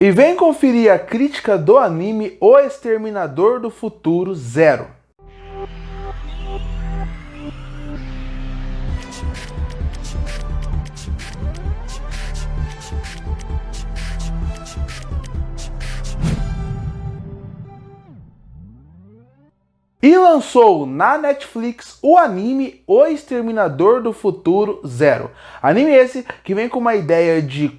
E vem conferir a crítica do anime O Exterminador do Futuro Zero. E lançou na Netflix o anime O Exterminador do Futuro Zero. Anime esse que vem com uma ideia de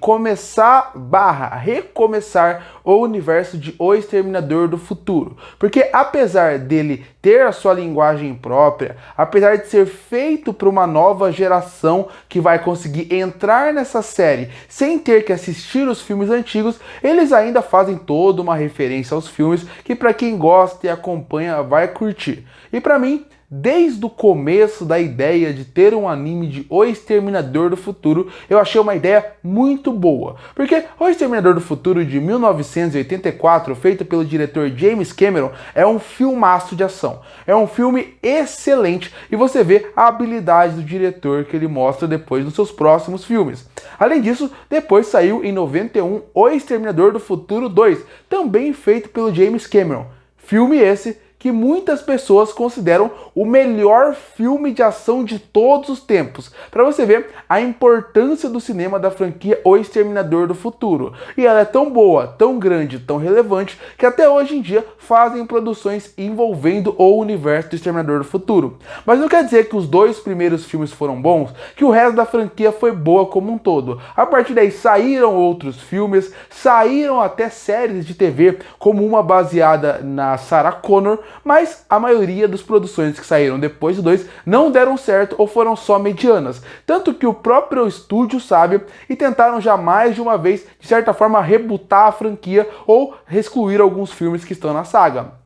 recomeçar o universo de O Exterminador do Futuro. Porque apesar dele ter a sua linguagem própria, apesar de ser feito para uma nova geração que vai conseguir entrar nessa série sem ter que assistir os filmes antigos, eles ainda fazem toda uma referência aos filmes que para quem gosta e acompanha vai curtir. E para mim, desde o começo da ideia de ter um anime de O Exterminador do Futuro, eu achei uma ideia muito boa. Porque O Exterminador do Futuro de 1984, feito pelo diretor James Cameron, é um filmaço de ação. É um filme excelente e você vê a habilidade do diretor que ele mostra depois nos seus próximos filmes. Além disso, depois saiu em 91 O Exterminador do Futuro 2, também feito pelo James Cameron. Filme esse que muitas pessoas consideram o melhor filme de ação de todos os tempos, para você ver a importância do cinema da franquia O Exterminador do Futuro. E ela é tão boa, tão grande, tão relevante, que até hoje em dia fazem produções envolvendo o universo do Exterminador do Futuro. Mas não quer dizer que os dois primeiros filmes foram bons, que o resto da franquia foi boa como um todo. A partir daí saíram outros filmes, saíram até séries de TV, como uma baseada na Sarah Connor, mas a maioria das produções que saíram depois do 2 não deram certo ou foram só medianas. Tanto que o próprio estúdio sabe e tentaram já mais de uma vez, de certa forma, rebootar a franquia ou excluir alguns filmes que estão na saga.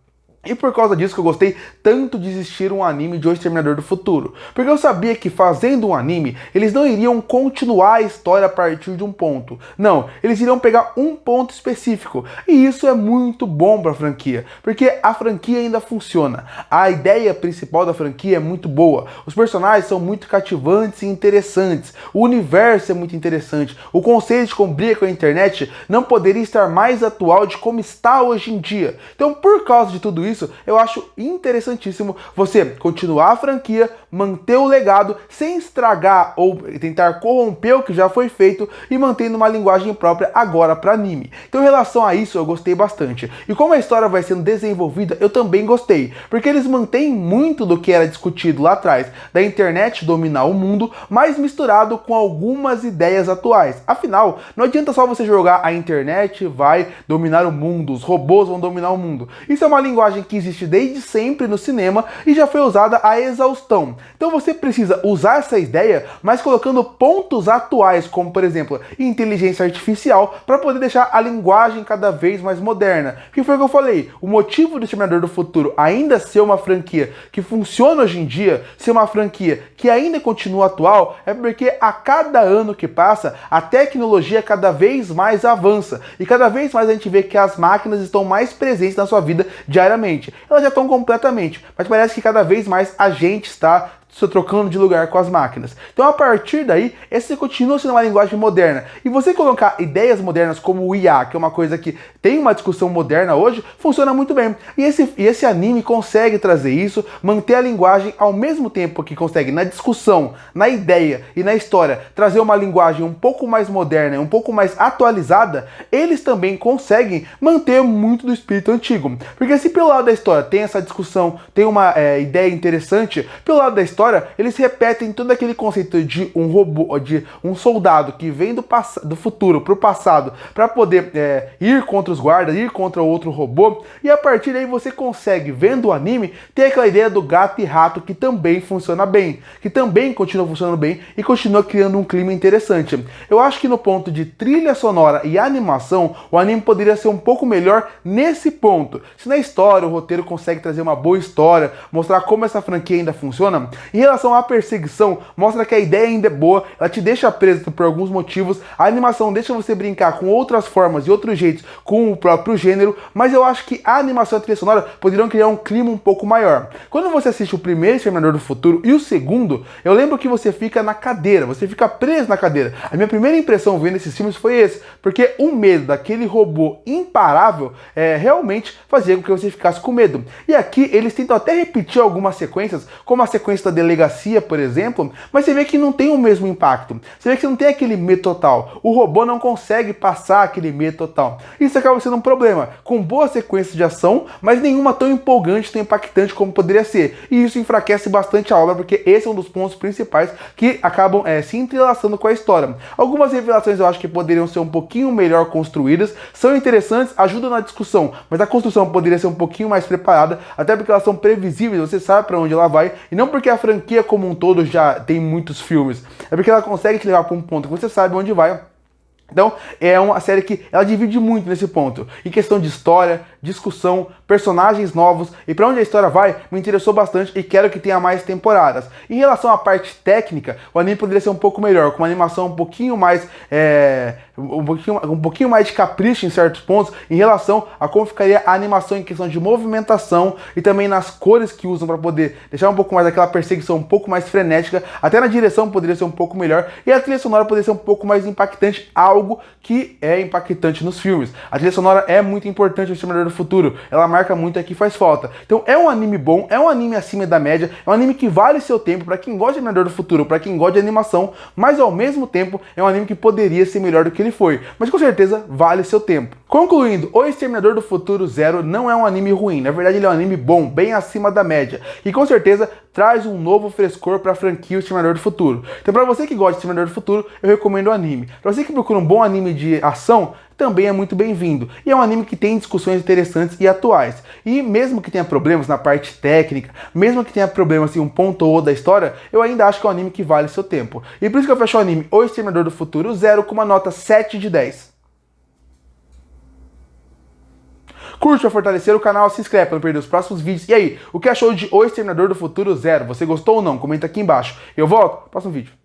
E por causa disso que eu gostei tanto de assistir um anime de O Exterminador do Futuro. Porque eu sabia que fazendo um anime, eles não iriam continuar a história a partir de um ponto. Não, eles iriam pegar um ponto específico. E isso é muito bom para a franquia. Porque a franquia ainda funciona. A ideia principal da franquia é muito boa. Os personagens são muito cativantes e interessantes. O universo é muito interessante. O conceito de como briga com a internet não poderia estar mais atual de como está hoje em dia. Então, por causa de tudo isso, eu acho interessantíssimo você continuar a franquia, manter o legado sem estragar ou tentar corromper o que já foi feito e mantendo uma linguagem própria agora para anime. Então, em relação a isso, eu gostei bastante. E como a história vai sendo desenvolvida, eu também gostei, porque eles mantêm muito do que era discutido lá atrás, da internet dominar o mundo, mas misturado com algumas ideias atuais. Afinal, não adianta só você jogar a internet vai dominar o mundo, os robôs vão dominar o mundo. Isso é uma linguagem que existe desde sempre no cinema e já foi usada à exaustão. Então você precisa usar essa ideia, mas colocando pontos atuais, como por exemplo, inteligência artificial, para poder deixar a linguagem cada vez mais moderna. Que foi o que eu falei, o motivo do Exterminador do Futuro ainda ser uma franquia que funciona hoje em dia, ser uma franquia que ainda continua atual, é porque a cada ano que passa, a tecnologia cada vez mais avança e cada vez mais a gente vê que as máquinas estão mais presentes na sua vida diariamente. Elas já estão completamente, mas parece que cada vez mais a gente está se trocando de lugar com as máquinas. Então, a partir daí, esse continua sendo uma linguagem moderna. E você colocar ideias modernas como o IA, que é uma coisa que tem uma discussão moderna hoje, funciona muito bem. E esse anime consegue trazer isso, manter a linguagem ao mesmo tempo que consegue, na discussão, na ideia e na história, trazer uma linguagem um pouco mais moderna, um pouco mais atualizada, eles também conseguem manter muito do espírito antigo. Porque se pelo lado da história tem essa discussão, tem uma ideia interessante, pelo lado da história, eles repetem todo aquele conceito de um robô, de um soldado que vem do futuro para o passado para poder ir contra os guardas, ir contra outro robô, e a partir daí você consegue, vendo o anime, ter aquela ideia do gato e rato que também funciona bem, que também continua funcionando bem e continua criando um clima interessante. Eu acho que no ponto de trilha sonora e animação, o anime poderia ser um pouco melhor nesse ponto. Se na história o roteiro consegue trazer uma boa história, mostrar como essa franquia ainda funciona, Em relação à perseguição, mostra que a ideia ainda é boa, ela te deixa preso por alguns motivos, a animação deixa você brincar com outras formas e outros jeitos com o próprio gênero, mas eu acho que a animação e a trilha sonora poderiam criar um clima um pouco maior. Quando você assiste o primeiro Exterminador do Futuro e o segundo, eu lembro que você fica na cadeira, você fica preso na cadeira. A minha primeira impressão vendo esses filmes foi esse, porque o medo daquele robô imparável realmente fazia com que você ficasse com medo. E aqui eles tentam até repetir algumas sequências, como a sequência da delegacia, por exemplo, mas você vê que não tem o mesmo impacto. Você vê que não tem aquele medo total. O robô não consegue passar aquele medo total. Isso acaba sendo um problema, com boas sequências de ação, mas nenhuma tão empolgante, tão impactante como poderia ser. E isso enfraquece bastante a obra, porque esse é um dos pontos principais que acabam se entrelaçando com a história. Algumas revelações eu acho que poderiam ser um pouquinho melhor construídas, são interessantes, ajudam na discussão, mas a construção poderia ser um pouquinho mais preparada, até porque elas são previsíveis, você sabe para onde ela vai, e não porque a franquia como um todo já tem muitos filmes, é porque ela consegue te levar para um ponto que você sabe onde vai. Então, é uma série que ela divide muito nesse ponto. Em questão de história, discussão, personagens novos e para onde a história vai, me interessou bastante e quero que tenha mais temporadas. Em relação à parte técnica, o anime poderia ser um pouco melhor, com uma animação um pouquinho mais um pouquinho mais de capricho em certos pontos, em relação a como ficaria a animação em questão de movimentação e também nas cores que usam para poder deixar um pouco mais aquela perseguição um pouco mais frenética. Até na direção poderia ser um pouco melhor e a trilha sonora poderia ser um pouco mais impactante, algo que é impactante nos filmes. A trilha sonora é muito importante no Exterminador do Futuro, ela marca muito aqui, faz falta. Então é um anime bom, é um anime acima da média, é um anime que vale seu tempo para quem gosta de Exterminador do Futuro, para quem gosta de animação, mas ao mesmo tempo é um anime que poderia ser melhor do que ele foi, mas com certeza vale seu tempo. Concluindo, O Exterminador do Futuro Zero não é um anime ruim, na verdade ele é um anime bom, bem acima da média, e com certeza traz um novo frescor para a franquia Exterminador do Futuro. Então para você que gosta de Exterminador do Futuro, eu recomendo o anime. Para você que procura um bom anime de ação, também é muito bem-vindo. E é um anime que tem discussões interessantes e atuais. E mesmo que tenha problemas na parte técnica, mesmo que tenha problemas em um ponto ou outro da história, eu ainda acho que é um anime que vale seu tempo. E por isso que eu fecho o anime O Exterminador do Futuro Zero com uma nota 7 de 10. Curte para fortalecer o canal, se inscreve para não perder os próximos vídeos. E aí, o que achou de O Exterminador do Futuro Zero? Você gostou ou não? Comenta aqui embaixo. Eu volto no próximo vídeo.